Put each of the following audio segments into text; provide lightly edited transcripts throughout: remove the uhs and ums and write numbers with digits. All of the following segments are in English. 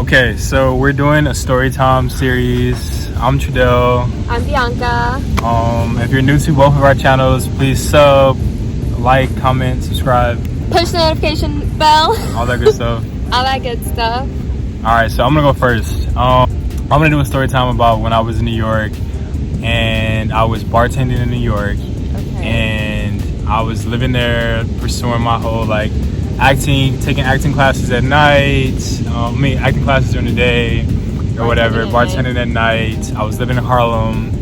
Okay, so we're doing a story time series. I'm Trudell. I'm Bianca. If you're new to both of our channels, please sub, like, comment, subscribe. Push the notification bell. All that good stuff. All that good stuff. Alright, so I'm gonna go first. I'm gonna do a story time about when I was in New York and I was bartending in New York. Okay. And I was living there, pursuing my whole taking acting classes at night. Acting classes during the day or whatever. Bartending at night. I was living in Harlem,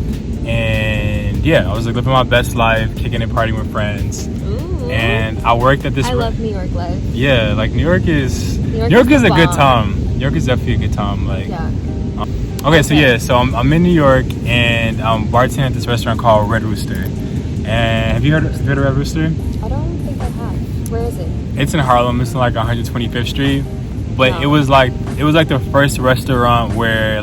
and yeah, I was living my best life, kicking and partying with friends. Ooh. And I worked at this. I love New York life. Yeah, New York is a good time. New York is definitely a good time. Okay. So I'm in New York and I'm bartending at this restaurant called Red Rooster. And have you heard of Red Rooster? I don't think I have. Where is it? It's in Harlem. It's in 125th Street. But it was the first restaurant where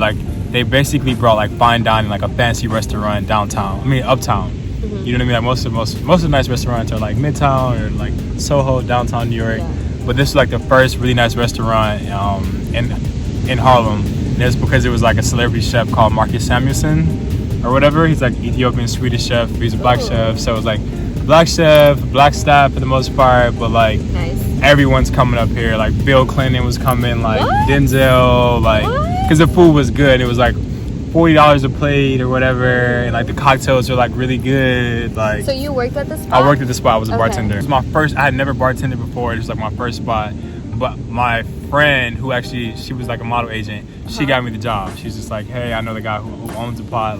they basically brought fine dining, a fancy restaurant downtown. Uptown. Mm-hmm. You know what I mean? Most of the nice restaurants are Midtown or Soho, downtown New York. Yeah. But this was the first really nice restaurant in Harlem. And it's because it was a celebrity chef called Marcus Samuelson or whatever. He's Ethiopian Swedish chef. He's a black chef, so it was black chef, black staff for the most part. But nice. Everyone's coming up here. Bill Clinton was coming, What? Denzel, because the food was good. It was $40 a plate or whatever, and the cocktails are really good. So you worked at the spot? I worked at the spot. I was a bartender. Okay. It was my first. I had never bartended before. It was my first spot. But my friend, who she was a model agent, she got me the job. She's just hey, I know the guy who owns the pot.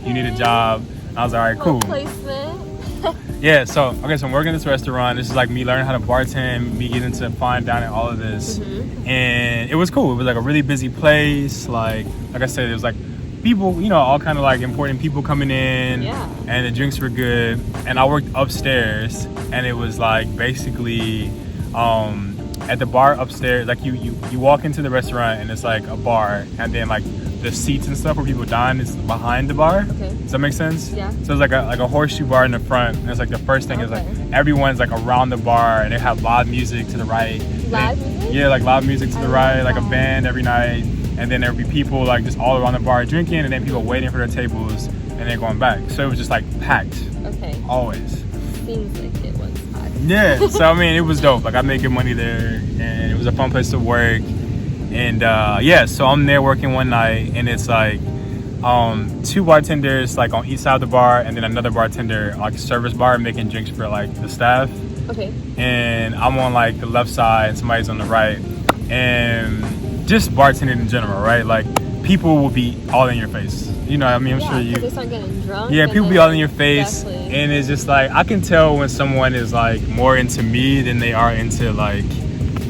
You need a job. And I was all right, cool. Placement. Yeah. So I'm working at this restaurant. This is me learning how to bartend, me getting into fine dining, all of this, and it was cool. It was a really busy place. Like I said, it was people, all kind of important people coming in. Yeah. And the drinks were good. And I worked upstairs, and it was basically. At the bar upstairs, you walk into the restaurant and it's a bar, and then the seats and stuff where people dine is behind the bar. Okay. Does that make sense? Yeah. So it's a horseshoe bar in the front, and it's the first thing is everyone's around the bar, and they have live music to the right. Live music? Yeah, live music to the right, a band every night, and then there'll be people just all around the bar drinking, and then people waiting for their tables, and then going back. So it was just packed. Okay. Always. Seems like it was hot. Yeah, so it was dope. I made good money there, and it was a fun place to work. And so I'm there working one night, and it's two bartenders on each side of the bar, and then another bartender service bar making drinks for the staff. Okay. And I'm on the left side, and somebody's on the right, and just bartending in general, right? People will be all in your face. I'm sure you. They start getting drunk. Yeah, people be all in your face, exactly. And it's just I can tell when someone is more into me than they are into the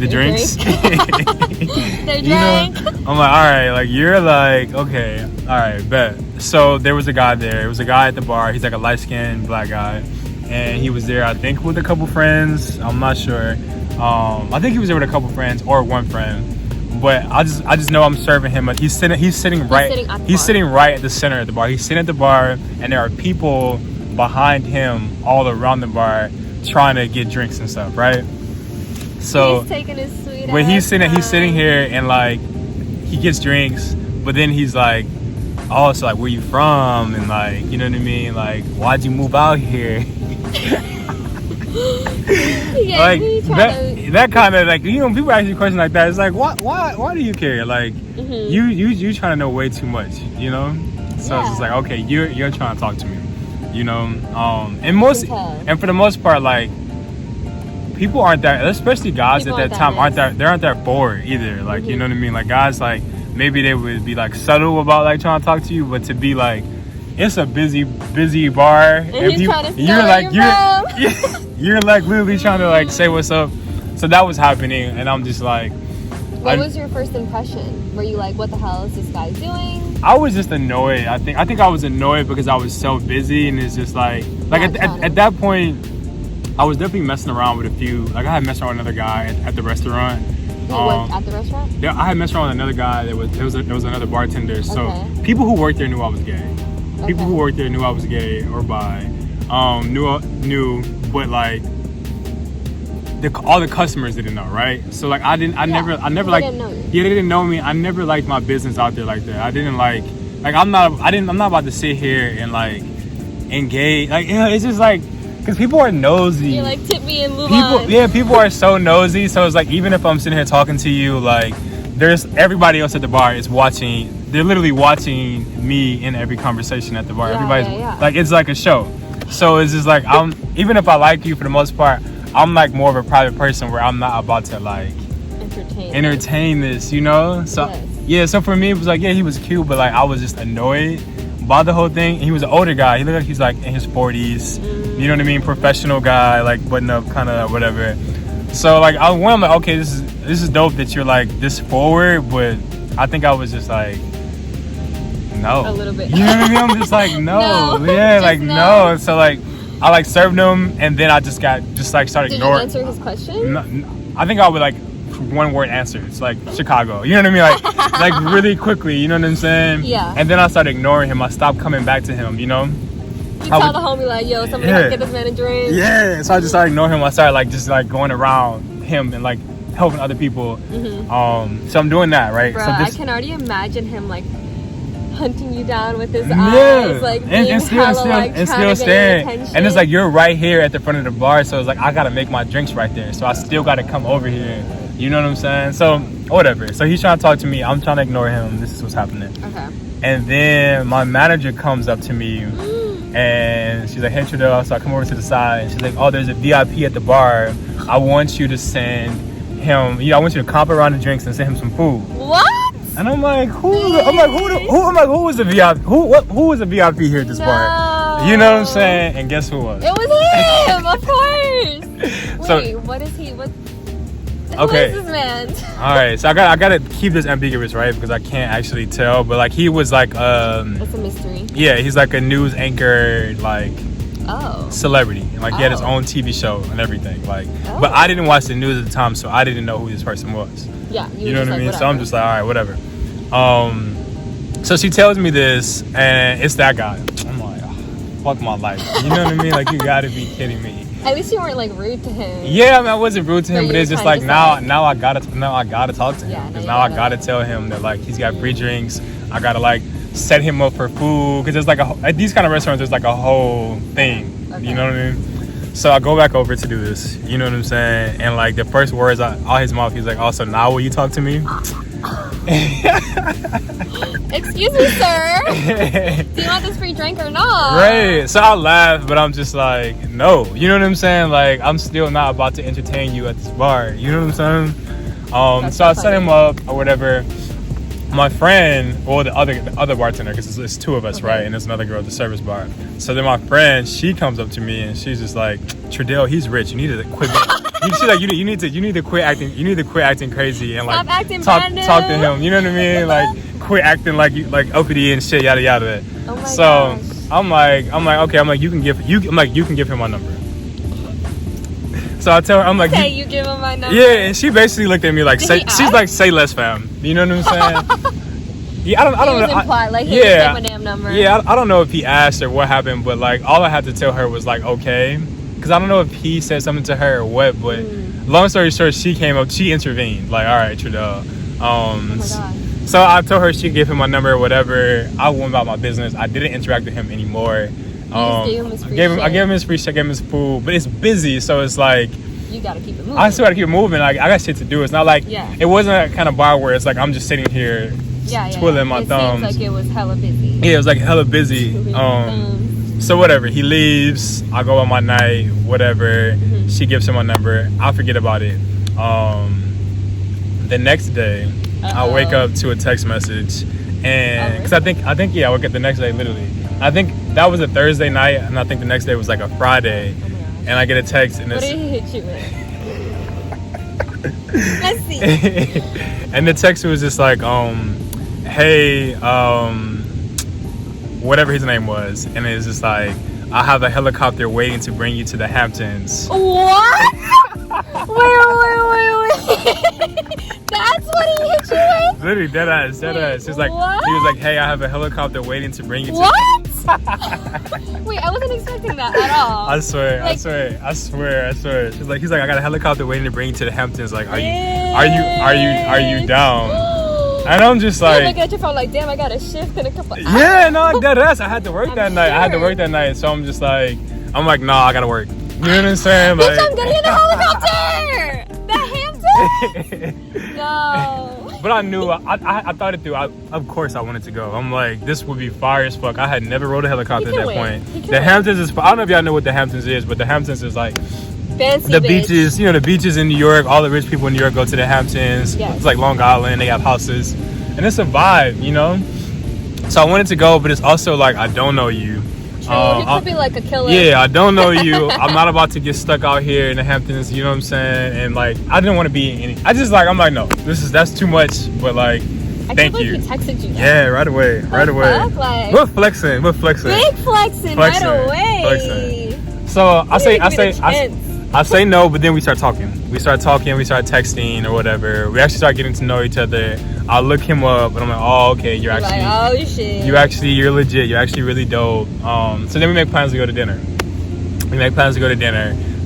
drinks. They're drunk. I'm all right, you're okay, all right, bet. So there was a guy there. There was a guy at the bar. He's a light-skinned black guy, and he was there, I think, with a couple friends. I'm not sure. I think he was there with a couple friends or one friend. But I just know I'm serving him. He's sitting right at the center of the bar. He's sitting at the bar, and there are people behind him all around the bar trying to get drinks and stuff, right? So he's taking his sweet. But he's sitting here and he gets drinks, but then he's oh, so where you from? And you know what I mean? Why'd you move out here? Yeah, that kind of people ask you questions like that. It's why do you care? You trying to know way too much, So it's just okay, you're trying to talk to me, and for the most part, people aren't that, especially guys at that time aren't that bored either. You know what I mean? Guys maybe they would be subtle about trying to talk to you, but to be it's a busy bar, and you're literally trying to say what's up. So that was happening, and I'm just what was your first impression? Were you what the hell is this guy doing? I was just annoyed. I think I was annoyed because I was so busy, and it's just at that point I was definitely messing around with a few. I had messed around with another guy at the restaurant. You worked at the restaurant? Yeah, I had messed around with another guy. There was another bartender. So people who worked there knew I was gay. People who worked there knew I was gay or bi. Knew, but all the customers didn't know, right? So like I never like, didn't know you. yeah, they didn't know me. I never liked my business out there like that. I didn't like I'm not about to sit here and like engage, like, you know, it's just like, because people are nosy. You're like, tip me and move People, on. yeah, people are so nosy. So it's like, even if I'm sitting here talking to you, like, there's everybody else at the bar is watching. They're literally watching me in every conversation at the bar. Yeah, Everybody's yeah. like, it's like a show. So it's just like, even if I like you for the most part, I'm like more of a private person where I'm not about to like entertain this, you know? So Yes. yeah, so for me it was like, yeah, he was cute, but like I was just annoyed by the whole thing. He was an older guy. He looked like he's like in his 40s. You know what I mean? Professional guy, like button up, kind of whatever. So like I'm like, okay, this is dope that you're like this forward, but I think I was just like, no. A little bit. You know what I mean? I'm just like, no. No, Yeah, just like no. So like I like served him, and then I just started Did you ignoring. answer his question? No, I think I would like one word answers, like Chicago. You know what I mean? Like really quickly. You know what I'm saying? Yeah. And then I started ignoring him. I stopped coming back to him. You know? You tell the homie like, yo, somebody Yeah. get this man a drink. Yeah. So I just started ignoring him. I started like just like going around him and like helping other people. So I'm doing that, right? Bruh, So I can already imagine him like hunting you down with his yeah, eyes, like being and still hella, like, trying to get staring. your attention. And it's like you're right here at the front of the bar, so it's like I gotta make my drinks right there. So I still gotta come over here. You know what I'm saying? So whatever. So he's trying to talk to me. I'm trying to ignore him. This is what's happening. Okay. And then my manager comes up to me and she's like, hey, Trudeau. So I come over to the side and she's like, oh, there's a VIP at the bar. I want you to send him, I want you to comp around the drinks and send him some food. What? And I'm like, who was the VIP? Who was the VIP here at this bar? You know what I'm saying? And guess who was? It was him, of course. So- Wait, what is he? Who Okay. is this man? All right, so I gotta keep this ambiguous, right? Because I can't actually tell. But like he was like, That's a mystery. yeah, he's like a news anchor, like Oh. celebrity. Like he had his Oh. own TV show and everything. Like, Oh. but I didn't watch the news at the time, so I didn't know who this person was. Yeah. You know were what I mean? just So I'm just like, all right, whatever. So she tells me this, and it's that guy. I'm like, oh, fuck my life. You know what I mean? Like, you gotta be kidding me. At least you weren't like rude to him. Yeah, I mean, I wasn't rude to him, But but you're it's just kinda like just now I gotta talk to him Yeah, because now now you I gotta- gotta tell him that like he's got free drinks. I gotta like set him up for food because there's like at these kind of restaurants there's like a whole thing. Okay. You know what I mean? So I go back over to do this. You know what I'm saying? And like the first words out his mouth, he's like, "Oh, so now will you talk to me?" Excuse me, sir. Do you want this free drink or not? Right. So I laugh, but I'm just like, no. You know what I'm saying? Like, I'm still not about to entertain you at this bar. You know what I'm saying? That's So I so set funny. him up or whatever. My friend, or the other bartender, because it's two of us, Okay. right? And there's another girl at the service bar. So then my friend, she comes up to me and she's just like, Trudell, he's rich. You need to quit. She's like, you need to quit acting. You need to quit acting crazy and Stop like acting talk brand new. to him. You know what I mean? Like quit acting like uppity and shit, yada yada. Oh my So gosh. I'm like, okay. I'm like, you can give him my number. So I tell her, I'm like, Okay, you give him my number. yeah, and she basically looked at me like, Did say, he she's ask? like, say less, fam. You know what I'm saying? Yeah, I don't It was know. implied, like, hey, yeah, give my damn number. yeah, I don't know if he asked or what happened, but like, all I had to tell her was like, okay, because I don't know if he said something to her or what. But long story short, she came up, she intervened, like, all right, Trudeau. Oh my god. So I told her she gave him my number or whatever. I went about my business. I didn't interact with him anymore. just gave him his free I gave him shit. his free shit, gave him his food, but it's busy, so it's like You gotta keep it moving. I still gotta keep it moving. Like I got shit to do. It's not like Yeah. it wasn't that kind of bar where it's like I'm just sitting here twiddling my it thumbs. Seems like it was hella busy. Yeah, it was like hella busy. So whatever. He leaves. I go on my night. Whatever. She gives him my number. I forget about it. The next day, I wake up to a text message, and because I think I woke up the next day literally. I think that was a Thursday night, and I think the next day was like a Friday, and I get a text, and What it's did he hit you with? Let's see. and the text was just like, hey, whatever his name was, and it's just like, I have a helicopter waiting to bring you to the Hamptons. What? Wait. That's what he hit you with? Literally, dead ass. Wait, It's like what? he was like, hey, I have a helicopter waiting to bring you to. What? Wait, I wasn't expecting that at all. I swear, Like- I swear. She's like, he's like, I got a helicopter waiting to bring you to the Hamptons. Like, are you down? And I'm just You're like, looking at your phone like, damn, I got a shift in a couple hours. yeah, no, like that's. I had to work that I'm night. I had to sure. work that night. So I'm just like, nah, I gotta work. You know what I'm saying? Bitch, I'm getting in the helicopter! The Hamptons? No. But I knew, I thought it through. Of course I wanted to go. I'm like, this would be fire as fuck. I had never rode a helicopter at that point. The Hamptons is, I don't know if y'all know what the Hamptons is, but the Hamptons is like Fancy the bitch. beaches, the beaches in New York. All the rich people in New York go to the Hamptons. Yes. It's like Long Island. They have houses. And it's a vibe, So I wanted to go, but it's also like, I don't know you. True, he could be like a killer. Yeah, I don't know you. I'm not about to get stuck out here in the Hamptons, you know what I'm saying? And like, I didn't want to be in any. I'm like, no, that's too much. But like, thank you. I can't believe he texted you. Yeah, right away. Fuck, like, We're flexing. big flexing right away. Flexing. So I say no, but then we start talking. We start texting or whatever. We actually start getting to know each other. I look him up, and I'm like, oh, okay, you're like, oh shit. you're legit. You're actually really dope. So then we make plans to go to dinner.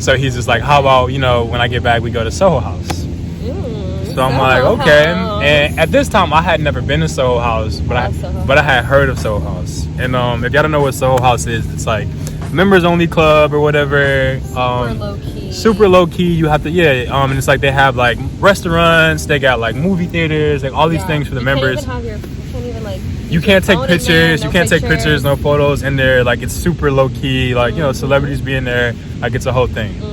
So he's just like, how about, when I get back, we go to Soho House. So I'm like, okay. And at this time, I had never been to Soho House, but I had heard of Soho House. And if y'all don't know what Soho House is, it's like members only club or whatever. Super low key. You have to, and it's like they have like restaurants, they got like movie theaters, like all these things for the members. You can't take pictures. You can't take pictures, no photos in there. Like it's super low key. Like celebrities being there, like it's a whole thing. So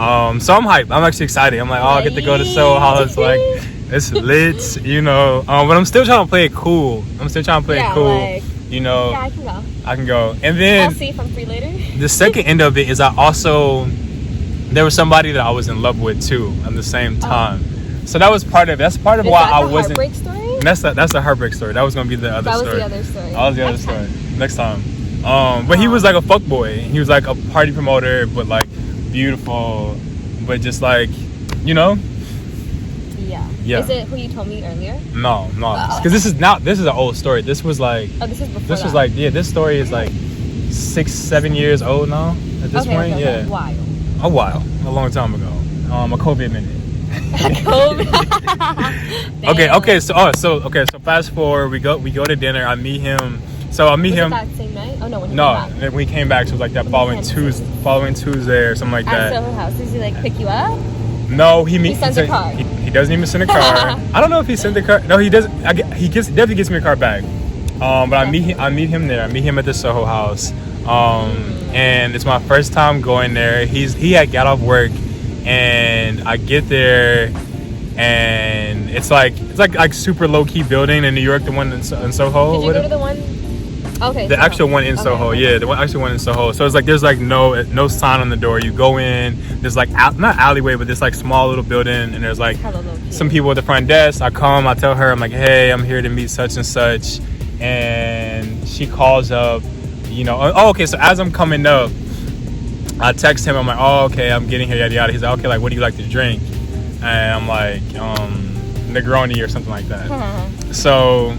I'm hyped. I'm actually excited. I'm like, I get to go to Soho House. Like it's lit, But I'm still trying to play it cool. Yeah, I can go. I can go. And then I'll see if I'm free later. The second end of it is there was somebody that I was in love with too at the same time. So that was part of it. That's part of why I wasn't. Heartbreak story? That's a heartbreak story. That was gonna be the other story. That was the other story. That was the other story. Next time. But he was like a fuckboy. He was like a party promoter, but like beautiful, but just like, Yeah. Is it who you told me earlier? No. Because this is an old story. This was like. Oh, this is before. This was like, this story is like 6-7 years old now at this point. Okay. A while. A long time ago. A COVID minute. Okay. So fast forward, we go to dinner. I meet him. So I meet him. That same night? Oh no, when he came back. When he came back, so it was like that following Tuesday or something like that. At Soho House, does he like pick you up? No, he sends a car. He doesn't even send a car. I don't know if he sent the car. No, he doesn't. He definitely gets me a car back. But I meet him there. I meet him at the Soho House. And it's my first time going there. He had got off work, and I get there, and it's like super low key building in New York, the one in Soho. Did you go to the one? Okay. The actual one in Soho, yeah, the actual one in Soho. So it's like there's like no sign on the door. You go in, there's like not alleyway, but this like small little building, and there's like some people at the front desk. I tell her, I'm like, hey, I'm here to meet such and such, and she calls up, okay. So as I'm coming up, I text him. I'm like, oh, okay, I'm getting here, yada yada. He's like, okay, like what do you like to drink? And I'm like, Negroni or something like that. So.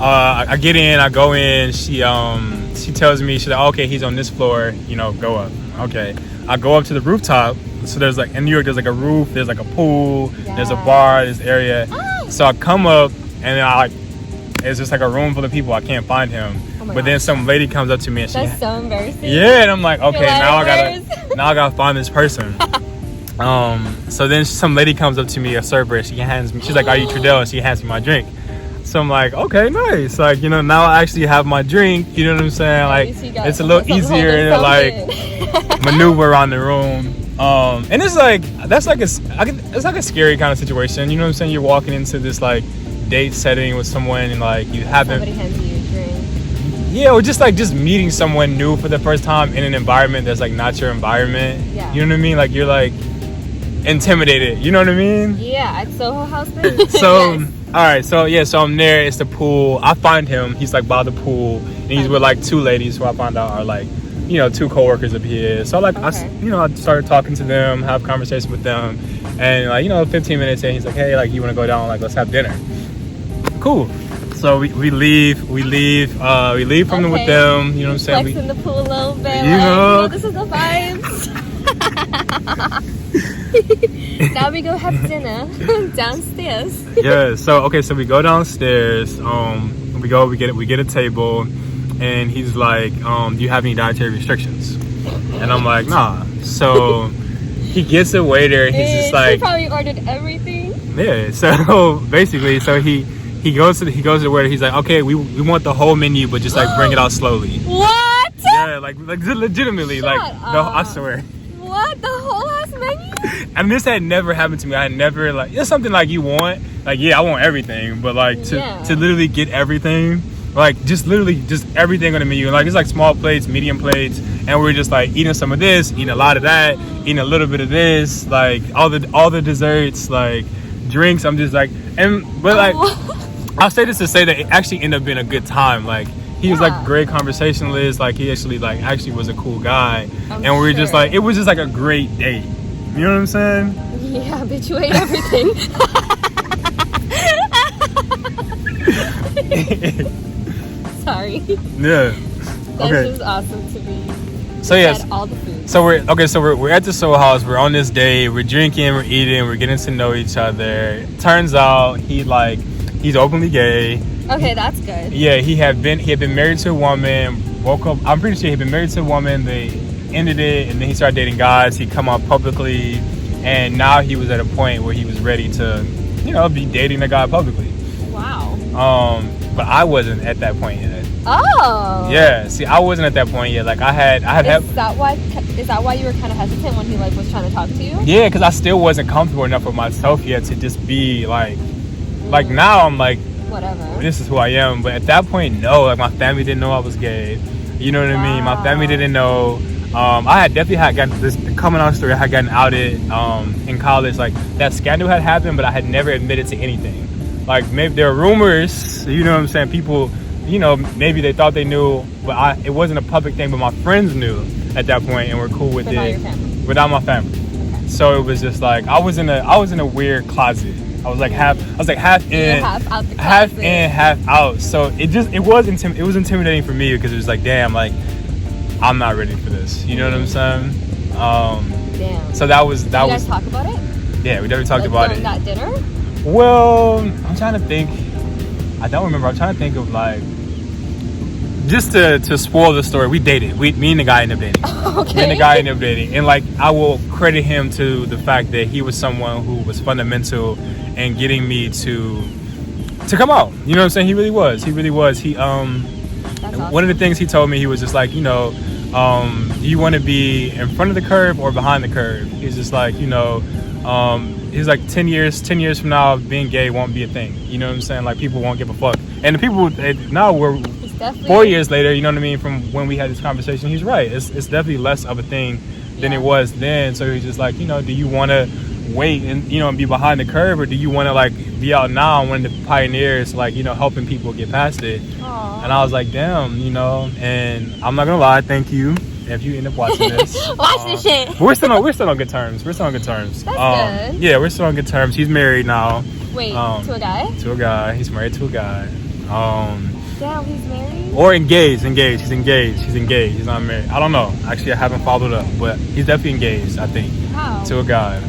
I get in, I go in, she tells me, she's like, okay, he's on this floor, go up. Okay. I go up to the rooftop. So there's like, in New York, there's like a roof, there's like a pool, there's a bar, there's area. So I come up and it's just like a room full of people. I can't find him. But then some lady comes up to me and That's so embarrassing. Yeah, and I'm like, okay, now I gotta find this person. So then some lady comes up to me, a server, and she's like, are you Trudell? And she hands me my drink. So I'm like, okay, nice. Like, now I actually have my drink. You know what I'm saying? Like, it's a little easier to like maneuver around the room. And it's like it's like a scary kind of situation. You know what I'm saying? You're walking into this like date setting with someone, and like you haven't. Somebody hands you a drink. Yeah, or just meeting someone new for the first time in an environment that's like not your environment. Yeah. You know what I mean? Like you're like intimidated. You know what I mean? Yeah, at Soho House. So. Yes. All right, so I'm there. It's the pool. I find him. He's like by the pool, and he's with like two ladies who I find out are like, two coworkers of his. So like, I started talking to them, have conversation with them, and like, 15 minutes in, he's like, hey, like, you want to go down? Like, let's have dinner. Cool. So we leave from them with them. You know what I'm saying? Flex in the pool a little bit. You know. This is the vibes. Now we go have dinner downstairs. Yeah. So we go downstairs. We get a table, and he's like, do you have any dietary restrictions? And I'm like, nah. So he gets a waiter, and he's just like, he probably ordered everything. Yeah. So basically, he goes to the waiter. He's like, okay, we want the whole menu, but just like bring it out slowly. What? Yeah, like legitimately, Shut I swear. What, the whole ass menu? And this had never happened to me. I had never like it's something like you want, like yeah, I want everything, but like to literally get everything, like just literally just everything on the menu. Like it's like small plates, medium plates, and we're just like eating some of this, eating a lot of that, eating a little bit of this, like all the desserts, like drinks. I'm just like, I'll say this to say that it actually ended up being a good time. Like he was like a great conversationalist. Like he actually was a cool guy, and we were just like it was just like a great date. You know what I'm saying? Yeah, but you ate everything. Sorry. Yeah. That's just awesome to me. So yes. All the food. So we're at the Soul House. We're on this date. We're drinking. We're eating. We're getting to know each other. Turns out he's openly gay. Okay, that's good. Yeah, he had been married to a woman. Woke up. I'm pretty sure he'd been married to a woman. They ended it, and then he started dating guys. He come out publicly, and now he was at a point where he was ready to, be dating a guy publicly. Wow. But I wasn't at that point yet. Oh. Yeah. See, I wasn't at that point yet. Like I had. Is that why you were kind of hesitant when he was trying to talk to you? Yeah, because I still wasn't comfortable enough with myself yet to just be like now I'm like, whatever. This is who I am. But at that point, no. Like my family didn't know I was gay. You know what I mean? My family didn't know. I had definitely gotten this coming out story. I had gotten outed in college. Like that scandal had happened, but I had never admitted to anything. Like maybe there were rumors. You know what I'm saying? People, maybe they thought they knew, but it wasn't a public thing. But my friends knew at that point and were cool with it. Without my family. Okay. So it was just like I was in a weird closet. I was like half in, half in, half out. So it was intimidating for me because it was like, damn, like I'm not ready for this. You know what I'm saying? Damn. So that was. Did you guys talk about it? Yeah, we definitely talked about it. That dinner? Well, I'm trying to think. I don't remember. I'm trying to think of like. Just to spoil the story, we dated. Me and the guy ended up dating. Okay. Me and the guy ended up dating, and like I will credit him to the fact that he was someone who was fundamental in getting me to come out. You know what I'm saying? He really was. He awesome. One of the things he told me, he was just like, do you want to be in front of the curve or behind the curve? He's just like, he's like 10 years from now, being gay won't be a thing. You know what I'm saying? Like people won't give a fuck. And the people now we're 4 years later, you know what I mean, from when we had this conversation, he's right. It's definitely less of a thing than it was then. So he's just like, do you want to wait and and be behind the curve, or do you want to like be out now and one of the pioneers, like helping people get past it? Aww. And I was like, damn, and I'm not gonna lie, thank you if you end up watching this. Watch this shit. We're still on good terms. That's good. Yeah, we're still on good terms. He's married now. Wait, to a guy? To a guy. He's married to a guy. Damn, he's married? Or engaged. He's engaged. He's not married. I don't know. Actually, I haven't followed up, but he's definitely engaged, I think. Wow. To a guy.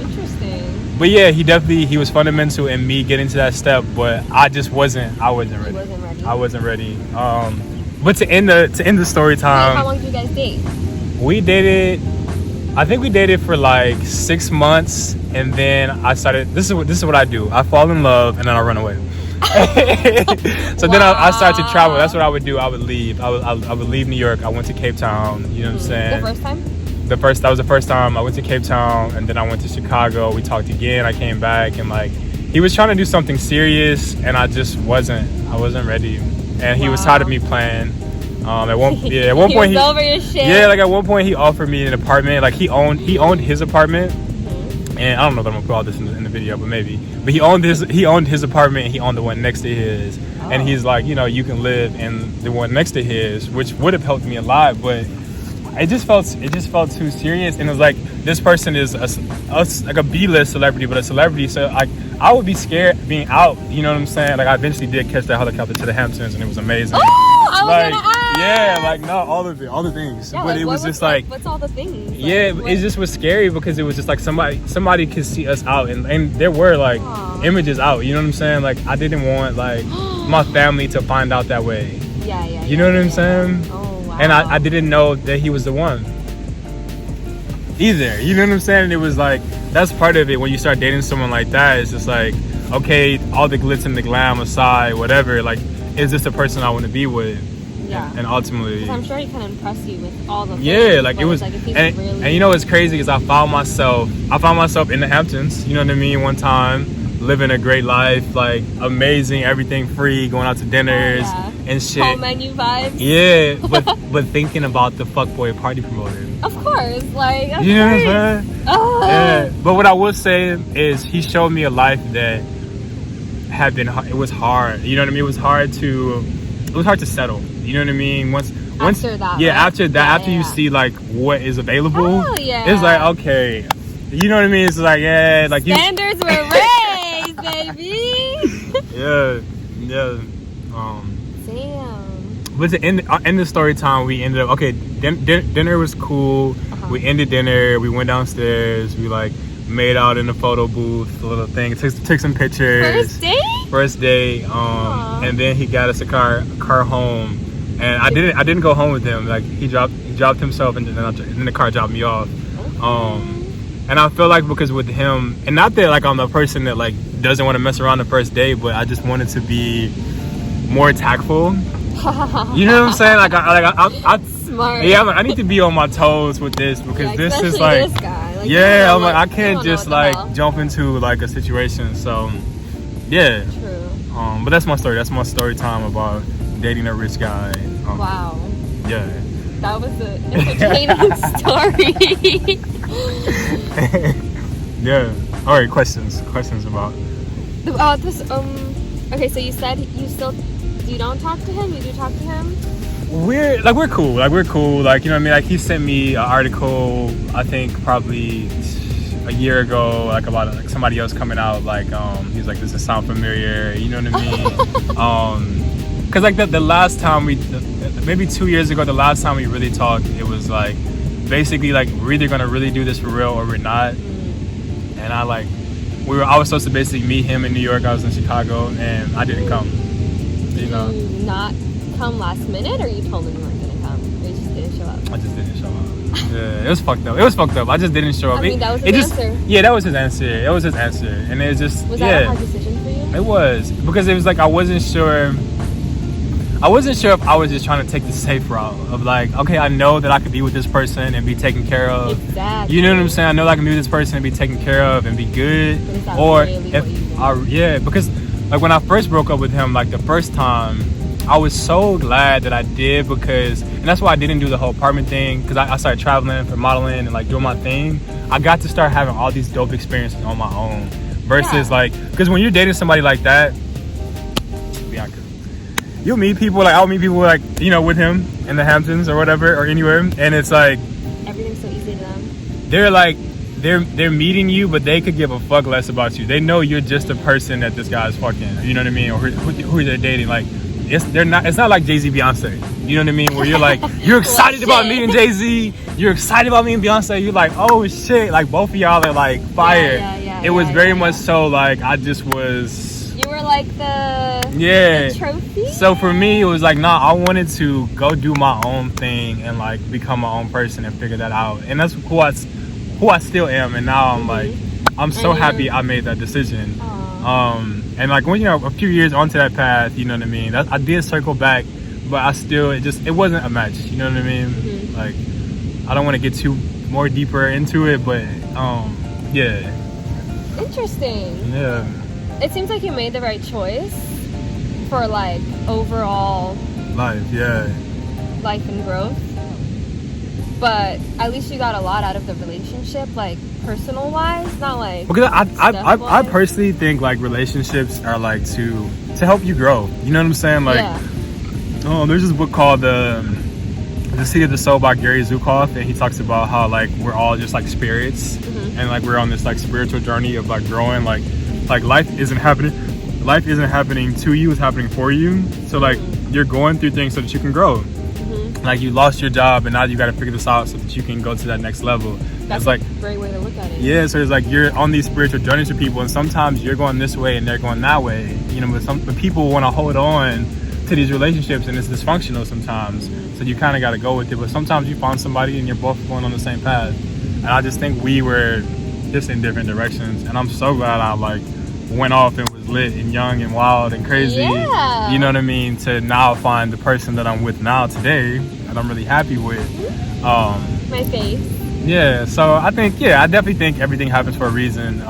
Interesting. But yeah, he was fundamental in me getting to that step, but I wasn't ready. I wasn't ready. But to end the story time. How long did you guys date? I think we dated for like 6 months, and then I started. This is what I do. I fall in love and then I run away. So then I started to travel. That's what I would do. I would leave. I would leave New York. I went to Cape Town. You know what I'm saying? The first time? That was the first time I went to Cape Town, and then I went to Chicago. We talked again. I came back, and like he was trying to do something serious, and I just wasn't. I wasn't ready, and he was tired of me playing. At one point, he was over your shit. Yeah, like at one point he offered me an apartment. Like he owned his apartment, and I don't know if I'm gonna put all this in the video, but maybe. But he owned his apartment, and he owned the one next to his. Oh. And he's like, you can live in the one next to his, which would have helped me a lot, but it just felt too serious, and it was like this person is like a B-list celebrity, but a celebrity. So like I would be scared being out. You know what I'm saying? Like I eventually did catch that helicopter to the Hamptons, and it was amazing. Oh, I was like gonna ask. yeah, like no, all of it, all the things. Yeah, but like, it was just like what's all the things? Like, yeah, it just was scary because it was just like somebody could see us out, and there were like images out. You know what I'm saying? Like I didn't want like my family to find out that way. Yeah. You know what I'm saying? Oh wow. And I didn't know that he was the one either. You know what I'm saying? It was like that's part of it when you start dating someone like that. It's just like, okay, all the glitz and the glam aside, whatever, like, is this the person I want to be with? Yeah. And ultimately, I'm sure he can impress you with all the yeah, like it was like, and you know what's crazy is I found myself in the Hamptons, you know what I mean, one time, living a great life, like amazing, everything free, going out to dinners and shit, home menu vibes. Yeah, but thinking about the fuckboy party promoter. Of course, like you know what I'm saying? Yeah. But what I will say is he showed me a life that had been it was hard. You know what I mean? It was hard to settle. You know what I mean? Once after that. Yeah, right? after you see like what is available, yeah. It's like okay. You know what I mean? It's like yeah, like standards were raised, baby. Yeah. Damn. But to end the story time, we ended up okay. Dinner was cool. We ended dinner. We went downstairs. We like made out in the photo booth, a little thing. Took some pictures. First day. And then he got us a car home. And I didn't go home with him. Like he dropped himself, and then the car dropped me off. Okay. And I feel like because with him, and not that like I'm the person that like doesn't want to mess around the first day, but I just wanted to be more tactful. You know what I'm saying? Like I smart. Yeah, I need to be on my toes with this because this is like, this guy. Like yeah, I'm like I can't just like jump into like a situation. So yeah. True. But that's my story. That's my story time about dating a rich guy. Wow. Yeah. That was an entertaining story. Yeah. All right. Questions about this. Okay, so you said you don't talk to him. You do talk to him. We're cool. Like you know what I mean. Like he sent me an article. I think probably a year ago, like about like somebody else coming out. Like he's like, does it sound familiar? You know what I mean? Cause like the last time maybe 2 years ago, the last time we really talked, it was like basically like we're either gonna really do this for real or we're not. And I was supposed to basically meet him in New York. I was in Chicago and I didn't come. You know. Did you not come last minute, or you told him you weren't gonna come? Or you just didn't show up? I just didn't show up. Yeah, it was fucked up. I just didn't show up. I mean, that was his answer. Yeah, that was his answer. It was his answer, and it just was that a hard decision for you? It was because it was like I wasn't sure if I was just trying to take the safe route of like, okay, I know that I could be with this person and be taken care of. Exactly. You know what I'm saying? I know that I can be with this person and be taken care of and be good. But is that or really if because like when I first broke up with him, like the first time, I was so glad that I did and that's why I didn't do the whole apartment thing, because I started traveling for modeling and like doing my thing. I got to start having all these dope experiences on my own versus like, because when you're dating somebody like that, Bianca, you'll meet people like I'll meet people like, you know, with him in the Hamptons or whatever or anywhere, and it's like everything's so easy to them. They're like they're meeting you, but they could give a fuck less about you. They know you're just a person that this guy's fucking, you know what I mean, or who they're dating. Like it's not like Jay-Z, Beyonce, you know what I mean, where you're like you're excited about meeting Jay-Z, you're excited about meeting Beyonce, you're like, oh shit, like both of y'all are like fire. It was very much so like I just was. You were like the trophy. So for me, it was like, nah, I wanted to go do my own thing and like become my own person and figure that out. And that's who I still am. And now I'm like, I'm so happy I made that decision. And like when, you know, a few years onto that path, you know what I mean? I did circle back, but it wasn't a match. You know what I mean? Like, I don't want to get too more deeper into it, but yeah. Interesting. Yeah. It seems like you made the right choice for like overall life and growth. But at least you got a lot out of the relationship, like personal wise, not like because I personally think like relationships are like to help you grow. You know what I'm saying? Like there's this book called The Seed of the Soul by Gary Zukav, and he talks about how like we're all just like spirits, and like we're on this like spiritual journey of like growing. Like life isn't happening to you, it's happening for you. So like you're going through things so that you can grow. Like you lost your job and now you got to figure this out so that you can go to that next level. That's it's like a great way to look at it. Yeah, so it's like you're on these spiritual journeys with people, and sometimes you're going this way and they're going that way. You know, but people want to hold on to these relationships, and it's dysfunctional sometimes. So you kind of got to go with it. But sometimes you find somebody and you're both going on the same path. And I just think we were just in different directions, and I'm so glad I like went off and was lit and young and wild and crazy. Yeah. You know what I mean? To now find the person that I'm with now today that I'm really happy with. My face. Yeah, so I definitely think everything happens for a reason.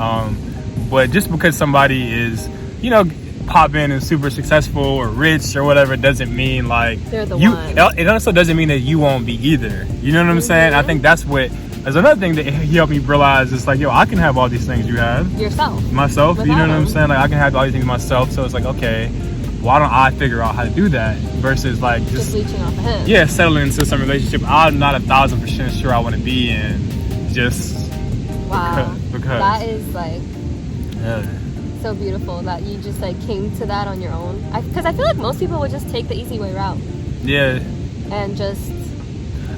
But just because somebody is, you know, popping and super successful or rich or whatever doesn't mean like they're the one. It also doesn't mean that you won't be either. You know what I'm saying? I think that's another thing that he helped me realize. It's like, yo, I can have all these things you have. Myself. You know what I'm saying? Like I can have all these things myself. So it's like, okay, why don't I figure out how to do that versus like just leeching off of him. Yeah, settling into some relationship I'm not 1,000% sure I want to be in. Just because that is like so beautiful that you just like came to that on your own. Because I feel like most people would just take the easy way route. Yeah. And just.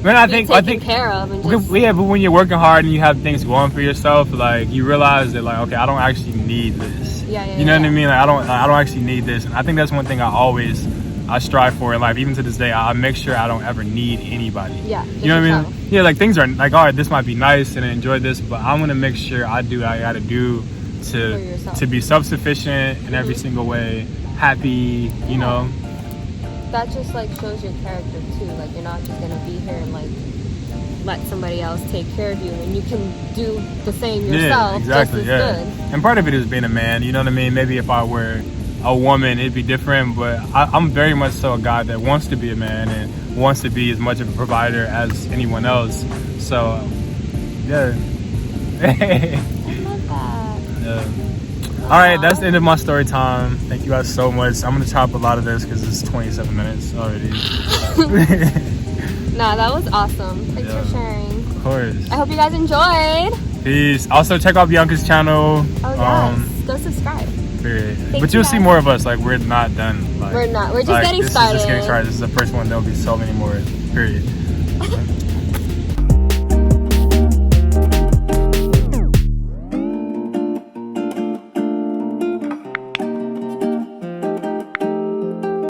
I think care of and just, but when you're working hard and you have things going for yourself, like you realize that like, okay, I don't actually need this. You know what I mean? Like I don't actually need this, and I think that's one thing I strive for in life. Even to this day, I make sure I don't ever need anybody. Yeah. You know what I mean? Yeah, like things are like, all right, this might be nice and I enjoy this, but I'm gonna make sure I do what I gotta do to be self-sufficient in every single way, happy. You know. That just like shows your character too. Like you're not just gonna be here and like let somebody else take care of you, and you can do the same yourself. Yeah, exactly. Just as good. And part of it is being a man. You know what I mean? Maybe if I were a woman, it'd be different. But I'm very much so a guy that wants to be a man and wants to be as much of a provider as anyone else. So, yeah. I love that. Yeah. All right, that's the end of my story time. Thank you guys so much. I'm gonna chop a lot of this because it's 27 minutes already. Nah, that was awesome. Thanks for sharing. Of course. I hope you guys enjoyed. Peace. Also, check out Bianca's channel. Oh yes, go subscribe. Period. But you'll see more of us. Like we're not done. Like, we're not. We're just getting started. This is just getting started. This is the first one. There'll be so many more. Period.